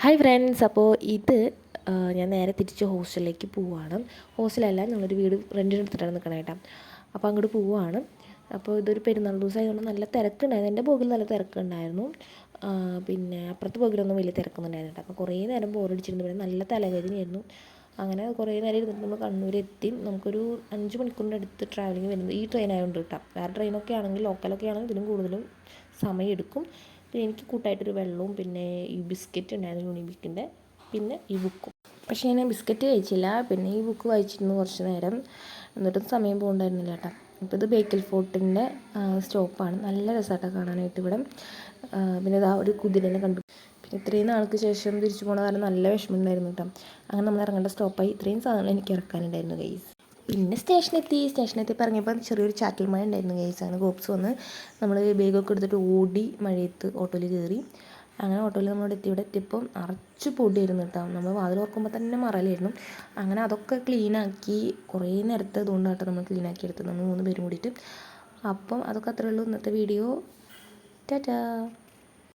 Hi friends, അപ്പോൾ ഇത് ഞാൻ നേരെ തിരിച്ച് ഹോസ്റ്റലിലേക്ക് പോവുകയാണ്. ഹോസ്റ്റലല്ല, ഞങ്ങളൊരു വീട് റെൻറ്റിനെടുത്തിട്ടാണ് നിൽക്കണേ കേട്ടോ. അപ്പോൾ അങ്ങോട്ട് പോവുകയാണ്. അപ്പോൾ ഇതൊരു പെരുന്നാൾ ദിവസമായതുകൊണ്ട് നല്ല തിരക്കുണ്ടായിരുന്നു. എൻ്റെ പോകിൽ നല്ല തിരക്കുണ്ടായിരുന്നു. പിന്നെ അപ്പുറത്തെ പോകിലൊന്നും വലിയ തിരക്കൊന്നുണ്ടായിരുന്നു കേട്ടോ. അപ്പോൾ കുറേ നേരം ബോറടിച്ചിരുന്നു. പിന്നെ നല്ല തലവേദനയായിരുന്നു. അങ്ങനെ കുറേ നേരം ഇരുന്നിട്ട് നമ്മൾ കണ്ണൂരെത്തി. നമുക്കൊരു 5 മണിക്കൂറിൻ്റെ അടുത്ത് ട്രാവലിംഗ് വരുന്നത് ഈ ട്രെയിൻ ആയതുകൊണ്ട് കേട്ടോ. വേറെ ട്രെയിനൊക്കെ ആണെങ്കിൽ, ലോക്കലൊക്കെ ആണെങ്കിൽ ഇതിലും കൂടുതലും സമയമെടുക്കും. പിന്നെ എനിക്ക് കൂട്ടായിട്ടൊരു വെള്ളവും പിന്നെ ഈ ബിസ്ക്കറ്റ് ഉണ്ടായിരുന്നു, യൂണിബിക്കിൻ്റെ, പിന്നെ ഈ ബുക്കും. പക്ഷേ ഞാൻ ബിസ്ക്കറ്റ് കഴിച്ചില്ല. പിന്നെ ഈ ബുക്ക് വായിച്ചിരുന്നു കുറച്ച് നേരം. എന്നിട്ടും സമയം പോകണ്ടായിരുന്നില്ല കേട്ടോ. ഇപ്പോൾ ഇത് ബേക്കൽ ഫോർട്ടിൻ്റെ സ്റ്റോപ്പാണ്. നല്ല രസമായിട്ടാണ് കാണാനായിട്ട് ഇവിടെ. പിന്നെ ഇതാ ഒരു കുതിരനെ കണ്ടു. പിന്നെ ഇത്രയും നാൾക്ക് ശേഷം തിരിച്ചു പോകണ കാരണം നല്ല വിഷമമുണ്ടായിരുന്നു കേട്ടോ. അങ്ങനെ നമ്മൾ ഇറങ്ങേണ്ട സ്റ്റോപ്പായി. ഇത്രയും സാധനങ്ങൾ എനിക്ക് ഇറക്കാനുണ്ടായിരുന്നു ഗൈസ്. പിന്നെ സ്റ്റേഷനെത്തി ഇറങ്ങിയപ്പോൾ ചെറിയൊരു ചാറ്റൽ മഴ ഉണ്ടായിരുന്നു ഗൈസ്. അങ്ങനെ കോപ്സ് വന്ന് നമ്മൾ ബാഗൊക്കെ എടുത്തിട്ട് ഓടി മഴയത്ത് ഓട്ടോയിൽ കയറി. അങ്ങനെ ഓട്ടോയിൽ നമ്മൾ ഇവിടെ എത്തിയപ്പോൾ നിറച്ച് പൊടിയായിരുന്നു കേട്ടോ. നമ്മൾ വാതിൽ ഓർക്കുമ്പോൾ തന്നെ മറലായിരുന്നു. അങ്ങനെ അതൊക്കെ ക്ലീനാക്കി കുറേ നേരത്തെ ഇതുകൊണ്ടാട്ടോ നമ്മൾ ക്ലീനാക്കി എടുത്തത്, നമ്മൾ 3 പേരും കൂടിയിട്ട്. അപ്പം അതൊക്കെ അത്രയേ ഉള്ളൂ ഇന്നത്തെ വീഡിയോ. ടാറ്റാ.